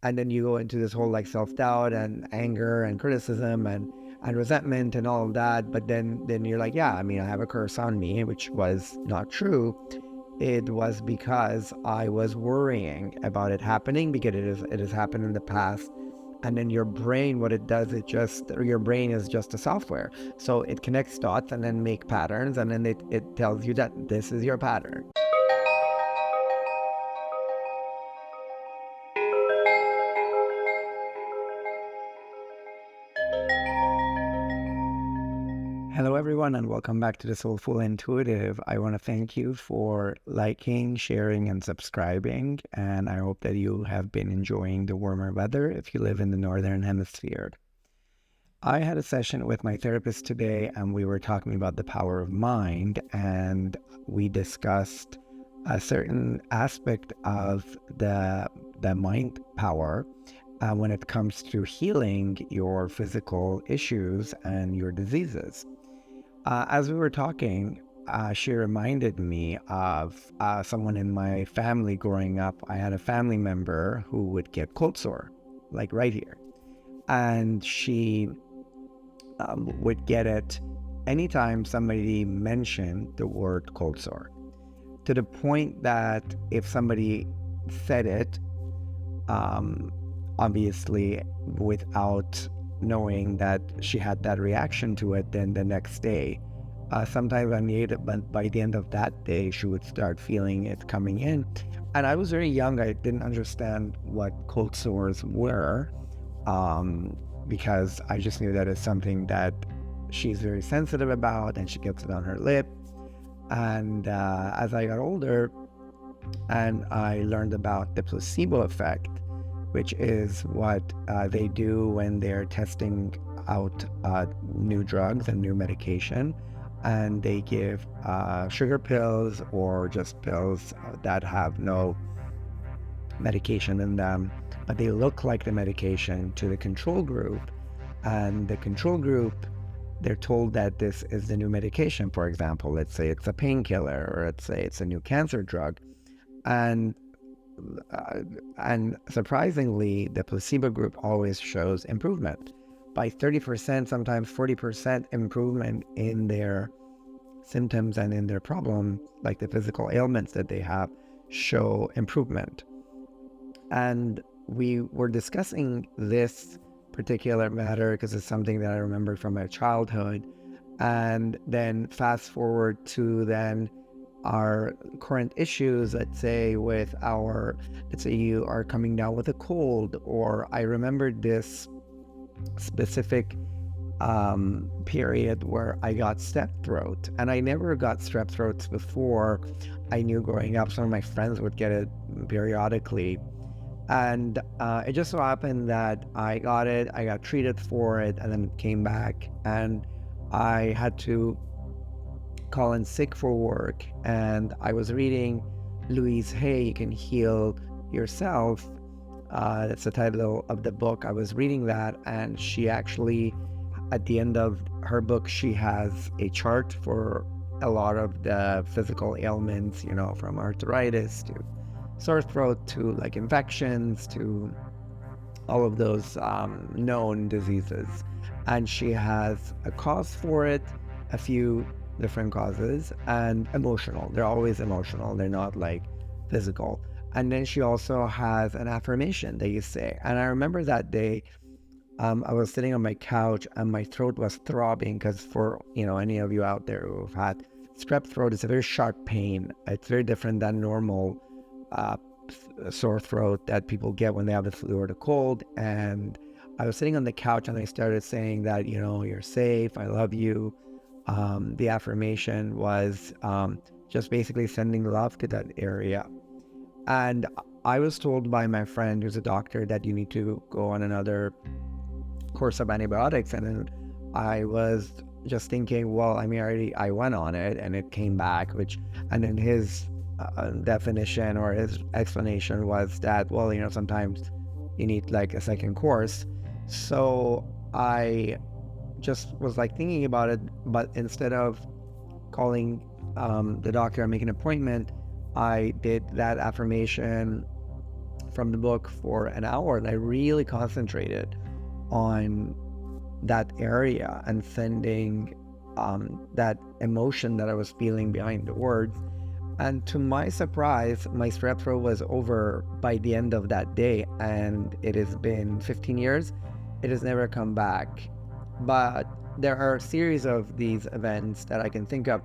And then you go into this whole like self-doubt and anger and criticism and resentment and all of that. But then you're like, yeah, I mean, I have a curse on me, which was not true. It was because I was worrying about it happening, because it has happened in the past. And then your brain, what it does, your brain is just a software. So it connects dots and then make patterns, and then it tells you that this is your pattern. Hello, everyone, and welcome back to the Soulful Intuitive. I want to thank you for liking, sharing, and subscribing. And I hope that you have been enjoying the warmer weather if you live in the Northern Hemisphere. I had a session with my therapist today, and we were talking about the power of mind, and we discussed a certain aspect of the mind power when it comes to healing your physical issues and your diseases. As we were talking, she reminded me of someone in my family growing up. I had a family member who would get cold sore, like right here. And she would get it anytime somebody mentioned the word cold sore, to the point that if somebody said it, obviously without knowing that she had that reaction to it, then the next day, sometimes by the end of that day, she would start feeling it coming in. And I was very young. I didn't understand what cold sores were, because I just knew that it's something that she's very sensitive about, and she gets it on her lip. And as I got older and I learned about the placebo effect, which is what they do when they're testing out new drugs and new medication, and they give sugar pills or just pills that have no medication in them, but they look like the medication to the control group. And the control group, they're told that this is the new medication. For example, let's say it's a painkiller, or let's say it's a new cancer drug. And surprisingly, the placebo group always shows improvement by 30%, sometimes 40% improvement in their symptoms and in their problem, like the physical ailments that they have, show improvement. And we were discussing this particular matter because it's something that I remember from my childhood. And then fast forward to then our current issues, let's say you are coming down with a cold, or I remember this specific period where I got strep throat, and I never got strep throats before. I knew growing up some of my friends would get it periodically, and it just so happened that I got it, I got treated for it, and then it came back, and I had to call in sick for work. And I was reading Louise Hay, You Can Heal Yourself. That's the title of the book. I was reading that, and she actually, at the end of her book, she has a chart for a lot of the physical ailments, from arthritis to sore throat to like infections to all of those known diseases. And she has a cause for it, a few different causes, and emotional. They're always emotional. They're not like physical. And then she also has an affirmation that you say. And I remember that day, I was sitting on my couch and my throat was throbbing, because for any of you out there who've had strep throat, it's a very sharp pain. It's very different than normal sore throat that people get when they have the flu or the cold. And I was sitting on the couch and I started saying that, you're safe, I love you. The affirmation was just basically sending love to that area. And I was told by my friend who's a doctor that you need to go on another course of antibiotics. And then I was just thinking, well, I mean, I went on it and it came back, and then his definition or his explanation was that, well, sometimes you need like a second course. So I just was like thinking about it, but instead of calling the doctor and making an appointment, I did that affirmation from the book for an hour, and I really concentrated on that area and sending that emotion that I was feeling behind the words. And to my surprise, my strep throat was over by the end of that day, and it has been 15 years. It has never come back. But there are a series of these events that I can think of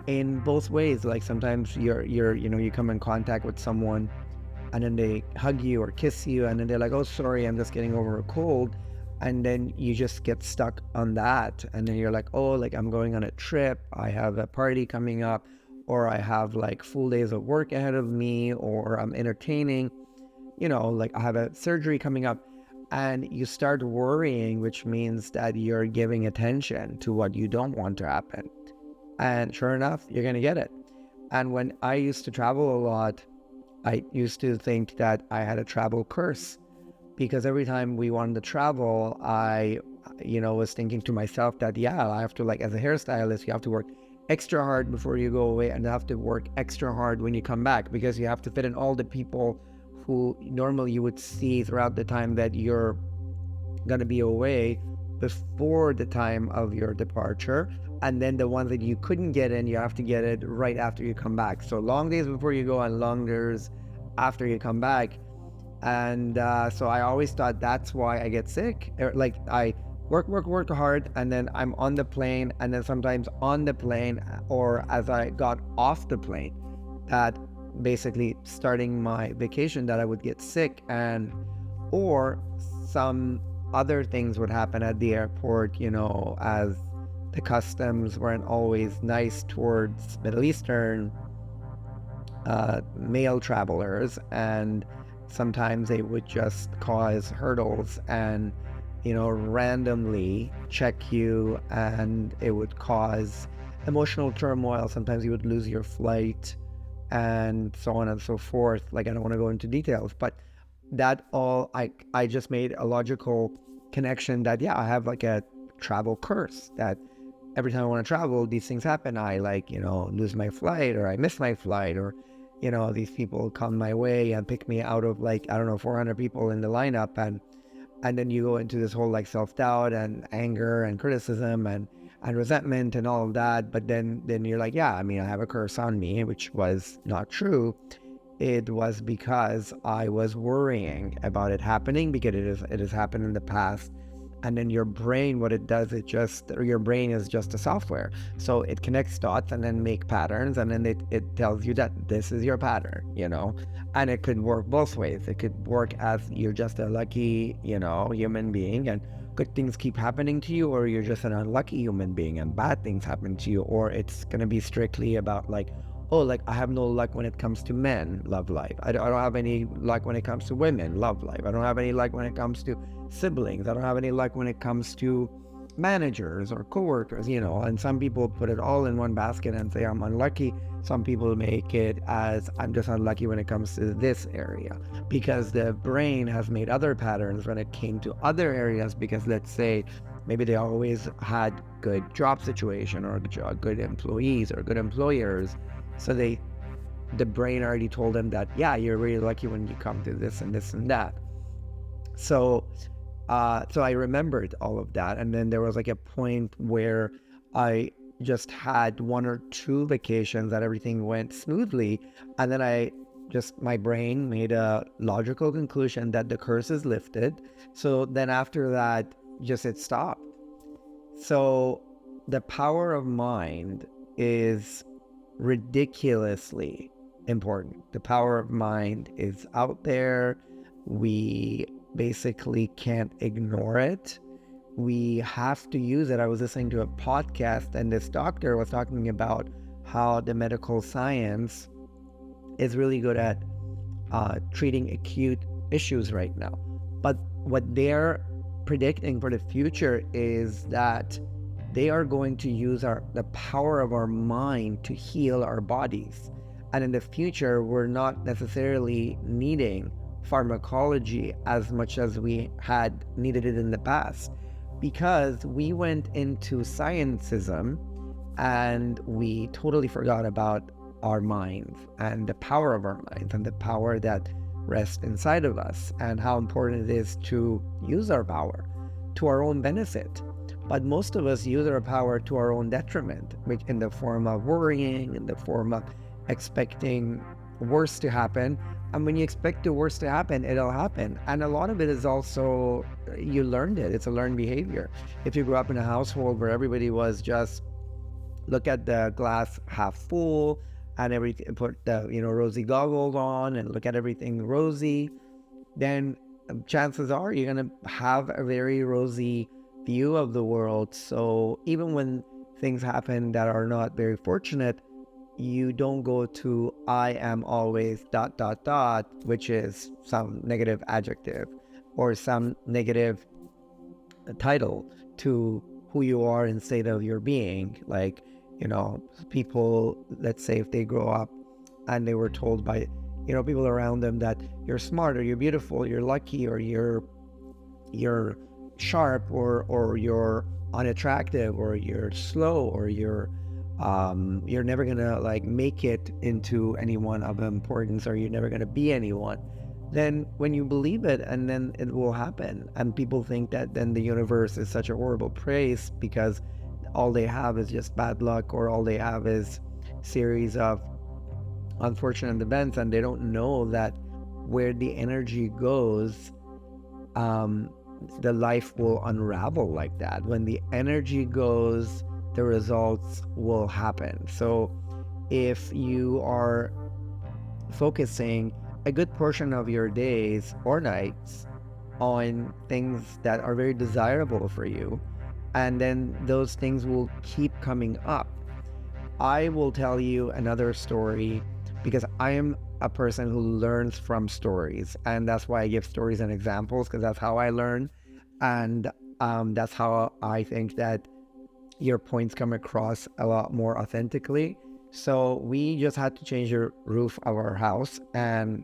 in both ways. Like sometimes you come in contact with someone and then they hug you or kiss you, and then they're like, oh, sorry, I'm just getting over a cold. And then you just get stuck on that. And then you're like, oh, like I'm going on a trip, I have a party coming up, or I have like full days of work ahead of me, or I'm entertaining, like I have a surgery coming up. And you start worrying, which means that you're giving attention to what you don't want to happen. And sure enough, you're going to get it. And when I used to travel a lot, I used to think that I had a travel curse, because every time we wanted to travel, I was thinking to myself that, I have to, like, as a hairstylist, you have to work extra hard before you go away, and you have to work extra hard when you come back, because you have to fit in all the people who normally you would see throughout the time that you're going to be away before the time of your departure. And then the ones that you couldn't get in, you have to get it right after you come back. So long days before you go and long days after you come back. And so I always thought that's why I get sick. Like I work hard, and then I'm on the plane, and then sometimes on the plane or as I got off the plane, that basically starting my vacation, that I would get sick, and or some other things would happen at the airport, as the customs weren't always nice towards Middle Eastern male travelers, and sometimes they would just cause hurdles and randomly check you, and it would cause emotional turmoil. Sometimes you would lose your flight and so on and so forth. Like, I don't want to go into details, but that all, I just made a logical connection that I have like a travel curse, that every time I want to travel, these things happen. I lose my flight, or I miss my flight, or these people come my way and pick me out of 400 people in the lineup, and then you go into this whole self-doubt and anger and criticism and resentment and all of that. But then you're like, I have a curse on me, which was not true. It was because I was worrying about it happening, because it has happened in the past. And then your brain, what it does, your brain is just a software. So it connects dots and then make patterns, and then it tells you that this is your pattern, and it could work both ways. It could work as you're just a lucky, human being, and good things keep happening to you, or you're just an unlucky human being and bad things happen to you, or it's going to be strictly about I have no luck when it comes to men, love life. I don't have any luck when it comes to women, love life. I don't have any luck when it comes to siblings. I don't have any luck when it comes to managers or coworkers, and some people put it all in one basket and say I'm unlucky. Some people make it as I'm just unlucky when it comes to this area, because the brain has made other patterns when it came to other areas, because let's say maybe they always had good job situation, or good employees or good employers. So the brain already told them that, you're really lucky when you come to this and this and that. So I remembered all of that. And then there was like a point where I just had one or two vacations that everything went smoothly. And then my brain made a logical conclusion that the curse is lifted. So then after that, it stopped. So the power of mind is ridiculously important. The power of mind is out there. We basically can't ignore it. We have to use it. I was listening to a podcast, and this doctor was talking about how the medical science is really good at treating acute issues right now. But what they're predicting for the future is that they are going to use the power of our mind to heal our bodies. And in the future, we're not necessarily needing pharmacology as much as we had needed it in the past, because we went into scientism and we totally forgot about our minds and the power of our minds, and the power that rest inside of us, and how important it is to use our power to our own benefit. But most of us use our power to our own detriment, which in the form of worrying, in the form of expecting worse to happen. And when you expect the worst to happen, it'll happen. And a lot of it is also, you learned it. It's a learned behavior. If you grew up in a household where everybody was just look at the glass half full and everything, put the rosy goggles on and look at everything rosy, then chances are you're going to have a very rosy view of the world. So even when things happen that are not very fortunate, you don't go to I am always ... which is some negative adjective or some negative title to who you are in state of your being. Like, people, let's say if they grow up and they were told by people around them that you're smart or you're beautiful, you're lucky, or you're sharp, or you're unattractive, or you're slow, or you're never gonna like make it into anyone of importance, or you're never gonna be anyone, then when you believe it, and then it will happen. And people think that then the universe is such a horrible place because all they have is just bad luck, or all they have is series of unfortunate events, and they don't know that where the energy goes, the life will unravel like that. When the energy goes, the results will happen. So if you are focusing a good portion of your days or nights on things that are very desirable for you, and then those things will keep coming up. I will tell you another story because I am a person who learns from stories, and that's why I give stories and examples, because that's how I learn, and that's how I think that your points come across a lot more authentically. So we just had to change the roof of our house, and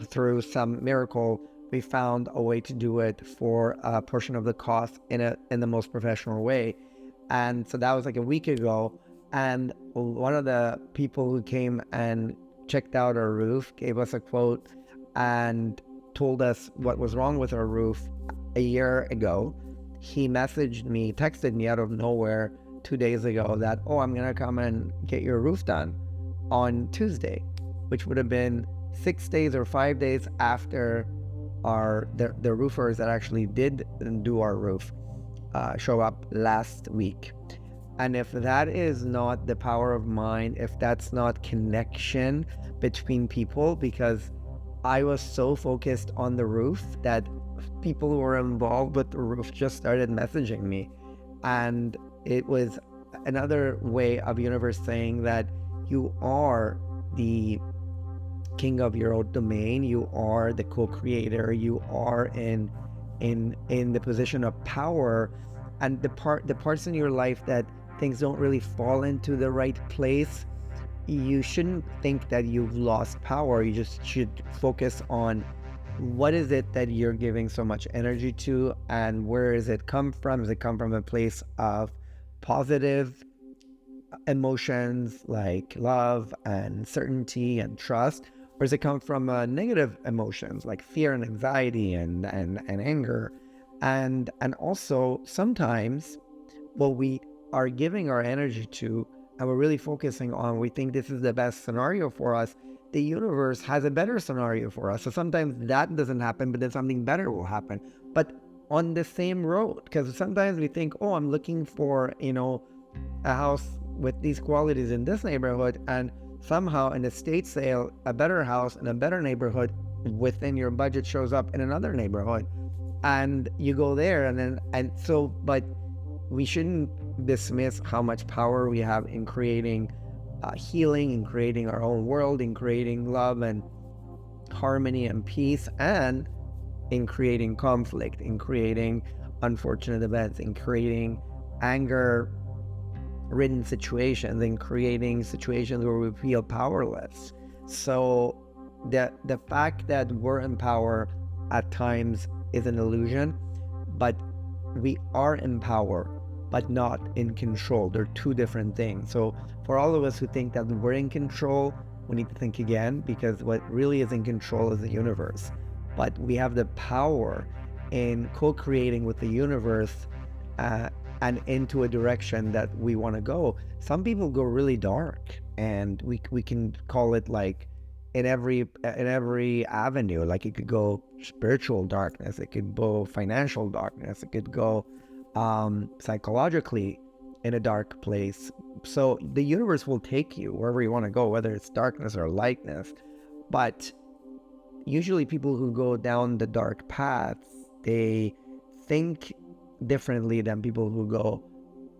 through some miracle, we found a way to do it for a portion of the cost in the most professional way. And so that was like a week ago. And one of the people who came and checked out our roof gave us a quote and told us what was wrong with our roof a year ago. He texted me out of nowhere 2 days ago that, I'm going to come and get your roof done on Tuesday, which would have been 6 days or 5 days after the roofers that actually did do our roof show up last week. And if that is not the power of mind, if that's not connection between people, because I was so focused on the roof that people who were involved with the roof just started messaging me. And it was another way of universe saying that you are the king of your own domain, you are the co-creator, you are in the position of power, and the parts in your life that things don't really fall into the right place, you shouldn't think that you've lost power. You just should focus on what is it that you're giving so much energy to, and where does it come from? Does it come from a place of positive emotions like love and certainty and trust, or does it come from negative emotions like fear and anxiety and anger? And also sometimes what we are giving our energy to, and we're really focusing on, we think this is the best scenario for us, the universe has a better scenario for us. So sometimes that doesn't happen, but then something better will happen. But on the same road, because sometimes we think, I'm looking for, a house with these qualities in this neighborhood, and somehow in a estate sale, a better house in a better neighborhood within your budget shows up in another neighborhood, and you go there, but we shouldn't dismiss how much power we have in creating healing, in creating our own world, in creating love and harmony and peace, and in creating conflict, in creating unfortunate events, in creating anger-ridden situations, in creating situations where we feel powerless. So the fact that we're in power at times is an illusion, but we are in power, but not in control. They're two different things. So for all of us who think that we're in control, we need to think again, because what really is in control is the universe. But we have the power in co-creating with the universe, uh, and into a direction that we want to go. Some people go really dark, and we can call it like in every avenue. Like it could go spiritual darkness, it could go financial darkness, it could go psychologically in a dark place. So the universe will take you wherever you want to go, whether it's darkness or lightness. But usually people who go down the dark paths, they think differently than people who go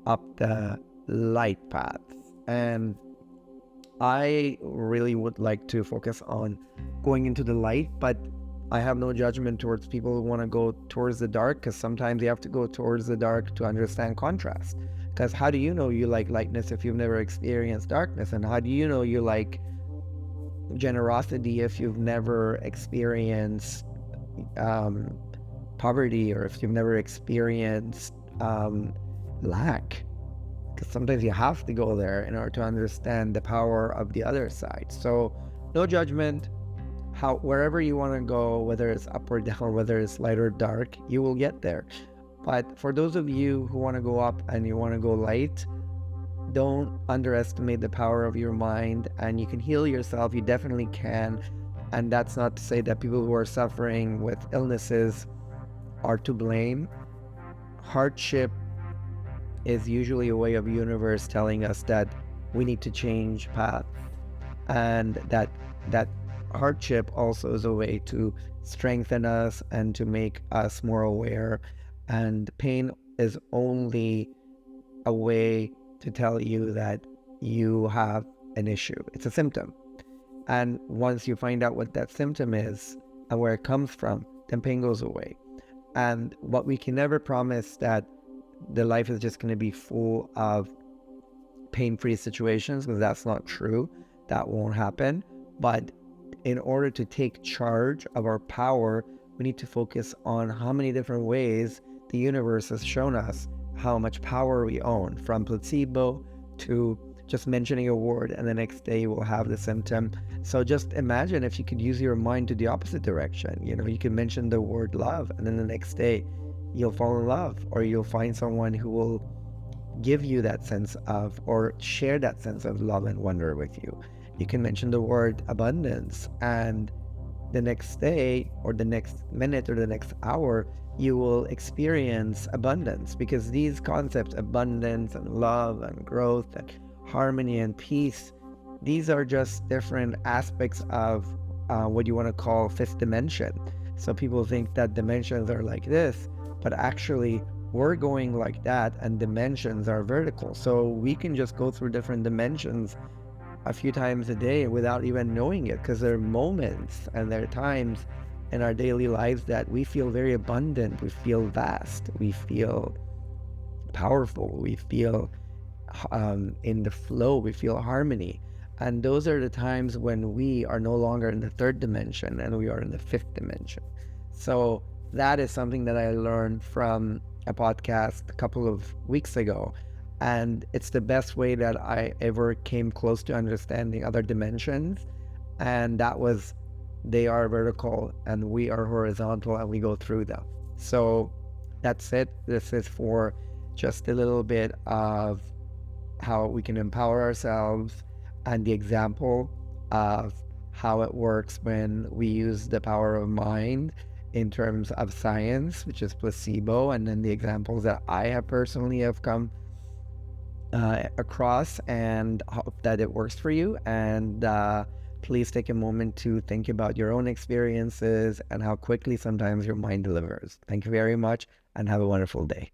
up the light paths. And I really would like to focus on going into the light, but I have no judgment towards people who want to go towards the dark, because sometimes you have to go towards the dark to understand contrast. Because how do you know you like lightness if you've never experienced darkness? And how do you know you like generosity if you've never experienced um, poverty, or if you've never experienced lack? Because sometimes you have to go there in order to understand the power of the other side. So no judgment. Wherever you want to go, whether it's up or down, whether it's light or dark, you will get there. But for those of you who want to go up and you want to go light, don't underestimate the power of your mind, and you can heal yourself. You definitely can. And that's not to say that people who are suffering with illnesses are to blame. Hardship is usually a way of universe telling us that we need to change path, and that hardship also is a way to strengthen us and to make us more aware. And pain is only a way to tell you that you have an issue. It's a symptom. And once you find out what that symptom is and where it comes from, then pain goes away. And what we can never promise that the life is just going to be full of pain-free situations, because that's not true. That won't happen. But in order to take charge of our power, we need to focus on how many different ways the universe has shown us how much power we own, from placebo to just mentioning a word and the next day you will have the symptom. So just imagine if you could use your mind to the opposite direction. You can mention the word love, and then the next day you'll fall in love, or you'll find someone who will give you that sense of, or share that sense of love and wonder with you. You can mention the word abundance, and the next day or the next minute or the next hour, you will experience abundance, because these concepts, abundance and love and growth and harmony and peace, these are just different aspects of what you want to call fifth dimension. So people think that dimensions are like this, but actually we're going like that, and dimensions are vertical. So we can just go through different dimensions a few times a day without even knowing it, because there are moments and there are times in our daily lives that we feel very abundant, we feel vast, we feel powerful, we feel in the flow, we feel harmony. And those are the times when we are no longer in the third dimension and we are in the fifth dimension. So that is something that I learned from a podcast a couple of weeks ago. And it's the best way that I ever came close to understanding other dimensions. And that was, they are vertical and we are horizontal, and we go through them. So that's it. This is for just a little bit of how we can empower ourselves, and the example of how it works when we use the power of mind in terms of science, which is placebo, and then the examples that I have personally have come across, and hope that it works for you. And please take a moment to think about your own experiences and how quickly sometimes your mind delivers. Thank you very much, and have a wonderful day.